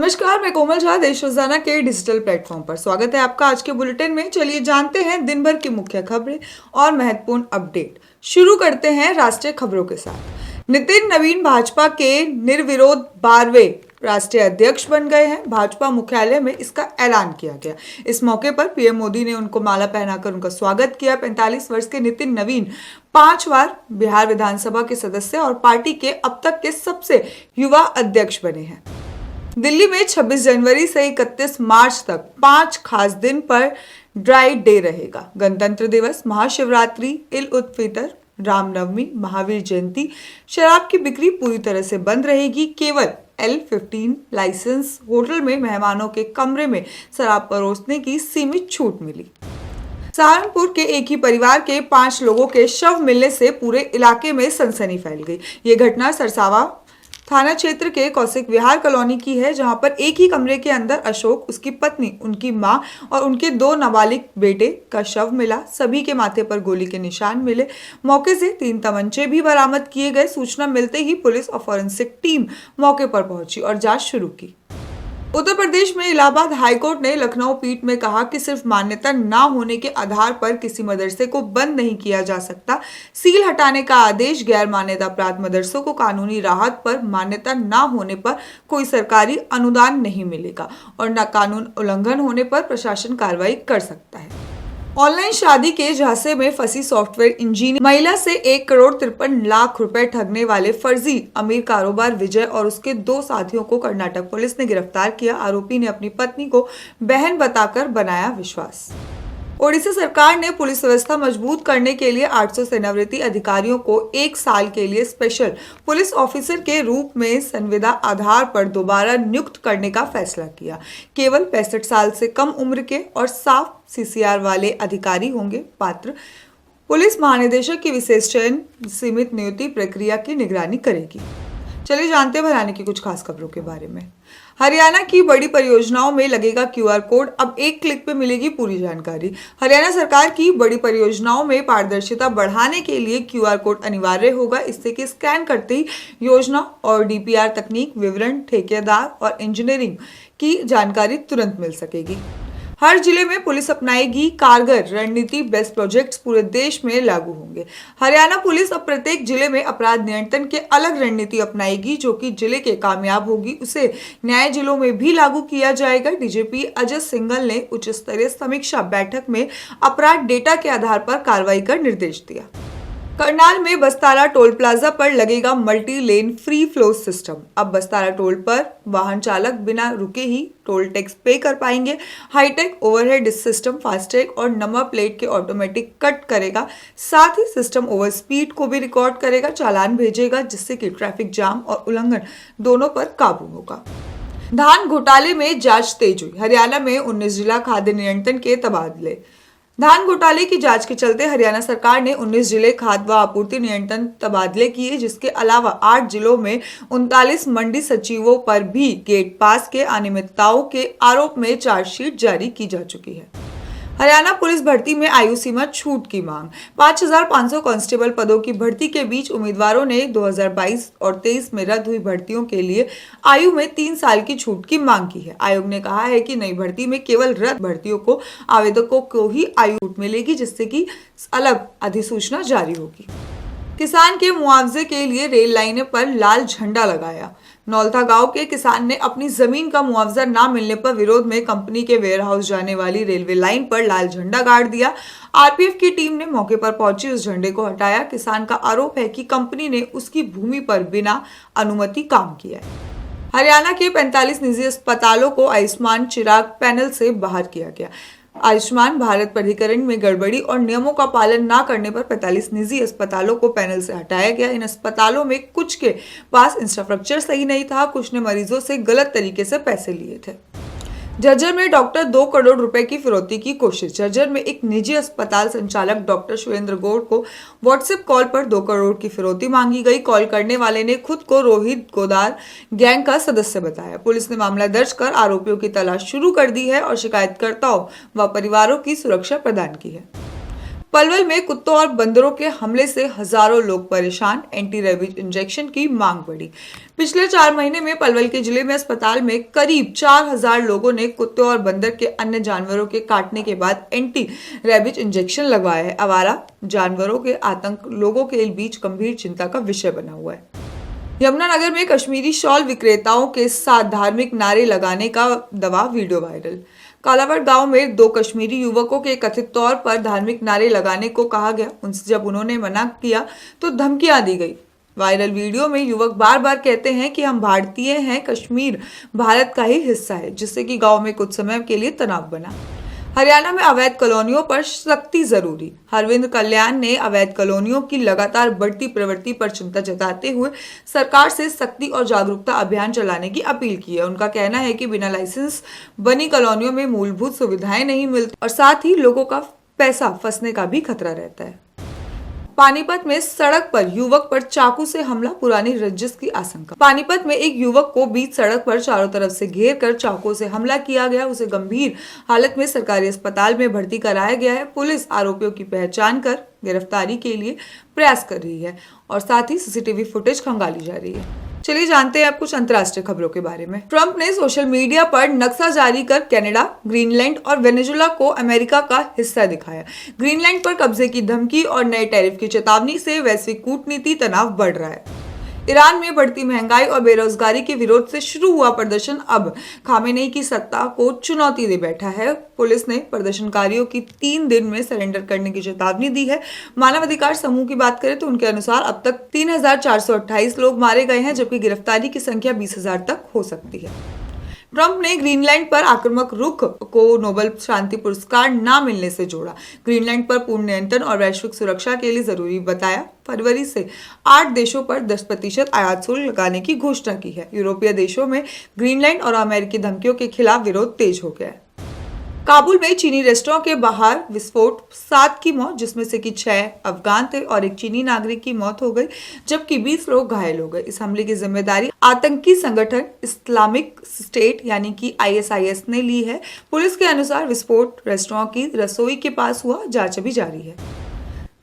नमस्कार, मैं कोमल झा देश रोजाना के डिजिटल प्लेटफॉर्म पर स्वागत है आपका। आज के बुलेटिन में चलिए जानते हैं दिन भर की मुख्य खबरें और महत्वपूर्ण अपडेट। शुरू करते हैं राष्ट्रीय खबरों के साथ। नितिन नवीन भाजपा के निर्विरोध 12वें राष्ट्रीय अध्यक्ष बन गए हैं। भाजपा मुख्यालय में इसका ऐलान किया गया। इस मौके पर पीएम मोदी ने उनको माला पहनाकर उनका स्वागत किया। 45 वर्ष के नितिन नवीन 5 बार बिहार विधानसभा के सदस्य और पार्टी के अब तक के सबसे युवा अध्यक्ष बने हैं। दिल्ली में 26 जनवरी से 31 मार्च तक 5 खास दिन पर ड्राई डे रहेगा। गणतंत्र दिवस, महाशिवरात्रि, ईद उल फितर, रामनवमी, महावीर जयंती। शराब की बिक्री पूरी तरह से बंद रहेगी। केवल L15 लाइसेंस होटल में मेहमानों के कमरे में शराब परोसने की सीमित छूट मिली। सहारनपुर के एक ही परिवार के 5 लोगों के शव मिलने से पूरे इलाके में सनसनी फैल गई। ये घटना सरसावा थाना क्षेत्र के कौशिक विहार कॉलोनी की है, जहां पर एक ही कमरे के अंदर अशोक, उसकी पत्नी, उनकी मां और उनके 2 नाबालिग बेटे का शव मिला। सभी के माथे पर गोली के निशान मिले। मौके से 3 तमंचे भी बरामद किए गए। सूचना मिलते ही पुलिस और फॉरेंसिक टीम मौके पर पहुंची और जांच शुरू की। उत्तर प्रदेश में इलाहाबाद हाईकोर्ट ने लखनऊ पीठ में कहा कि सिर्फ मान्यता ना होने के आधार पर किसी मदरसे को बंद नहीं किया जा सकता। सील हटाने का आदेश गैर मान्यता प्राप्त मदरसों को कानूनी राहत पर मान्यता ना होने पर कोई सरकारी अनुदान नहीं मिलेगा और न कानून उल्लंघन होने पर प्रशासन कार्रवाई कर सकता है। ऑनलाइन शादी के झांसे में फंसी सॉफ्टवेयर इंजीनियर महिला से 1,53,00,000 रुपए ठगने वाले फर्जी अमीर कारोबार विजय और उसके 2 साथियों को कर्नाटक पुलिस ने गिरफ्तार किया। आरोपी ने अपनी पत्नी को बहन बताकर बनाया विश्वास। ओडिशा सरकार ने पुलिस व्यवस्था मजबूत करने के लिए 800 सेनावृत्ति अधिकारियों को 1 साल के लिए स्पेशल पुलिस ऑफिसर के रूप में संविदा आधार पर दोबारा नियुक्त करने का फैसला किया। केवल 65 साल से कम उम्र के और साफ CCR वाले अधिकारी होंगे पात्र। पुलिस महानिदेशक की विशेष चयन सीमित नियुक्ति प्रक्रिया की निगरानी करेगी। चलिए जानते हैं हरियाणा की कुछ खास खबरों के बारे में। हरियाणा की बड़ी परियोजनाओं में लगेगा QR कोड। अब एक क्लिक पे मिलेगी पूरी जानकारी। हरियाणा सरकार की बड़ी परियोजनाओं में पारदर्शिता बढ़ाने के लिए QR कोड अनिवार्य होगा। इससे कि स्कैन करते ही योजना और DPR तकनीक, विवरण, ठेकेदार और इंजीनियरिंग की जानकारी तुरंत मिल सकेगी। हर जिले में पुलिस अपनाएगी कारगर रणनीति। बेस्ट प्रोजेक्ट्स पूरे देश में लागू होंगे। हरियाणा पुलिस अब प्रत्येक जिले में अपराध नियंत्रण के अलग रणनीति अपनाएगी। जो कि जिले के कामयाब होगी उसे न्याय जिलों में भी लागू किया जाएगा। DGP अजय सिंघल ने उच्च स्तरीय समीक्षा बैठक में अपराध डेटा के आधार पर कार्रवाई कर निर्देश दिया। करनाल में बस्तारा टोल प्लाजा पर लगेगा multi lane free flow system. अब बस्तारा टोल पर वाहन चालक बिना रुके ही टोल टैक्स पे कर पाएंगे। हाईटेक ओवरहेड सिस्टम फास्टैग और नंबर प्लेट के ऑटोमेटिक कट करेगा। साथ ही सिस्टम ओवर स्पीड को भी रिकॉर्ड करेगा, चालान भेजेगा, जिससे कि ट्रैफिक जाम और उल्लंघन दोनों पर काबू होगा। धान घोटाले में जांच तेज हुई। हरियाणा में 19 जिला खाद्य नियंत्रण के तबादले। धान घोटाले की जांच के चलते हरियाणा सरकार ने 19 जिले खाद्य व आपूर्ति नियंत्रण तबादले किए। जिसके अलावा 8 जिलों में 39 मंडी सचिवों पर भी गेट पास के अनियमितताओं के आरोप में चार्जशीट जारी की जा चुकी है। हरियाणा पुलिस भर्ती में आयु सीमा छूट की मांग। 5,500 कांस्टेबल पदों की भर्ती के बीच उम्मीदवारों ने 2022 और 23 में रद्द हुई भर्तियों के लिए आयु में 3 साल की छूट की मांग की है। आयोग ने कहा है कि नई भर्ती में केवल रद्द भर्तियों को आवेदकों को ही आयु छूट मिलेगी, जिससे कि अलग अधिसूचना जारी होगी। किसान के मुआवजे के लिए रेल लाइनों पर लाल झंडा लगाया। नौलथा गांव के किसान ने अपनी जमीन का मुआवजा न मिलने पर विरोध में कंपनी के वेयरहाउस जाने वाली रेलवे लाइन पर लाल झंडा गाड़ दिया। RPF की टीम ने मौके पर पहुंची उस झंडे को हटाया। किसान का आरोप है कि कंपनी ने उसकी भूमि पर बिना अनुमति काम किया है। हरियाणा के 45 निजी अस्पतालों को आयुष्मान चिराग पैनल से बाहर किया गया। आयुष्मान भारत प्राधिकरण में गड़बड़ी और नियमों का पालन न करने पर 45 निजी अस्पतालों को पैनल से हटाया गया। इन अस्पतालों में कुछ के पास इंफ्रास्ट्रक्चर सही नहीं था, कुछ ने मरीजों से गलत तरीके से पैसे लिए थे। झज्जर में डॉक्टर 2 करोड़ रुपए की फिरौती की कोशिश। झज्जर में एक निजी अस्पताल संचालक डॉक्टर सुरेंद्र गौड़ को व्हाट्सएप कॉल पर 2 करोड़ की फिरौती मांगी गई। कॉल करने वाले ने खुद को रोहित गोदार गैंग का सदस्य बताया। पुलिस ने मामला दर्ज कर आरोपियों की तलाश शुरू कर दी है और शिकायतकर्ताओं व परिवारों की सुरक्षा प्रदान की है। पलवल में कुत्तों और बंदरों के हमले से हजारों लोग परेशान, एंटी रेबीज इंजेक्शन की मांग बढ़ी। पिछले 4 महीने में पलवल के जिले में अस्पताल में करीब 4000 लोगों ने कुत्तों और बंदर के अन्य जानवरों के काटने के बाद एंटी रेबीज इंजेक्शन लगवाया है। आवारा जानवरों के आतंक लोगों के बीच गंभीर चिंता का विषय बना हुआ है। यमुनानगर में कश्मीरी शॉल विक्रेताओं के साथ धार्मिक नारे लगाने का दवा वीडियो वायरल। कालावड़ गांव में 2 कश्मीरी युवकों के कथित तौर पर धार्मिक नारे लगाने को कहा गया। उनसे जब उन्होंने मना किया तो धमकियां दी गई। वायरल वीडियो में युवक बार बार कहते हैं कि हम भारतीय हैं, कश्मीर भारत का ही हिस्सा है, जिससे कि गांव में कुछ समय के लिए तनाव बना। हरियाणा में अवैध कॉलोनियों पर सख्ती जरूरी। अरविंद कल्याण ने अवैध कॉलोनियों की लगातार बढ़ती प्रवृत्ति पर चिंता जताते हुए सरकार से सख्ती और जागरूकता अभियान चलाने की अपील की है। उनका कहना है कि बिना लाइसेंस बनी कॉलोनियों में मूलभूत सुविधाएं नहीं मिलती और साथ ही लोगों का पैसा फंसने का भी खतरा रहता है। पानीपत में सड़क पर युवक पर चाकू से हमला, पुरानी रंजिश की आशंका। पानीपत में एक युवक को बीच सड़क पर चारों तरफ से घेर कर चाकू से हमला किया गया। उसे गंभीर हालत में सरकारी अस्पताल में भर्ती कराया गया है। पुलिस आरोपियों की पहचान कर गिरफ्तारी के लिए प्रयास कर रही है और साथ ही सीसीटीवी फुटेज खंगाली जा रही है। चलिए जानते हैं अब कुछ अंतर्राष्ट्रीय खबरों के बारे में। ट्रंप ने सोशल मीडिया पर नक्शा जारी कर कनाडा, ग्रीनलैंड और वेनेजुला को अमेरिका का हिस्सा दिखाया। ग्रीनलैंड पर कब्जे की धमकी और नए टैरिफ की चेतावनी से वैश्विक कूटनीति तनाव बढ़ रहा है। ईरान में बढ़ती महंगाई और बेरोजगारी के विरोध से शुरू हुआ प्रदर्शन अब खामेनेई की सत्ता को चुनौती दे बैठा है। पुलिस ने प्रदर्शनकारियों की 3 दिन में सरेंडर करने की चेतावनी दी है। मानवाधिकार समूह की बात करें तो उनके अनुसार अब तक 3428 लोग मारे गए हैं, जबकि गिरफ्तारी की संख्या 20,000 तक हो सकती है। ट्रंप ने ग्रीनलैंड पर आक्रामक रुख को नोबेल शांति पुरस्कार न मिलने से जोड़ा। ग्रीनलैंड पर पूर्ण नियंत्रण और वैश्विक सुरक्षा के लिए जरूरी बताया। फरवरी से 8 देशों पर 10% आयात शुल्क लगाने की घोषणा की है। यूरोपीय देशों में ग्रीनलैंड और अमेरिकी धमकियों के खिलाफ विरोध तेज हो गया है। काबुल में चीनी रेस्टोरेंट के बाहर विस्फोट, 7 की मौत, जिसमें से कि 6 अफगान थे और एक चीनी नागरिक की मौत हो गई, जबकि 20 लोग घायल हो गए। इस हमले की जिम्मेदारी आतंकी संगठन इस्लामिक स्टेट यानी कि ISIS ने ली है। पुलिस के अनुसार विस्फोट रेस्टोरेंट की रसोई के पास हुआ। जांच अभी जारी है।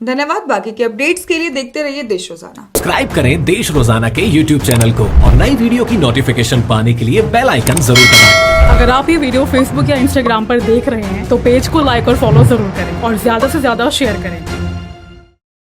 धन्यवाद। बाकी के अपडेट्स के लिए देखते रहिए देश रोजाना। सब्सक्राइब करें देश रोजाना के YouTube चैनल को और नई वीडियो की नोटिफिकेशन पाने के लिए बेल आइकन जरूर दबाएं। अगर आप ये वीडियो Facebook या Instagram पर देख रहे हैं तो पेज को लाइक और फॉलो जरूर करें और ज्यादा से ज्यादा शेयर करें।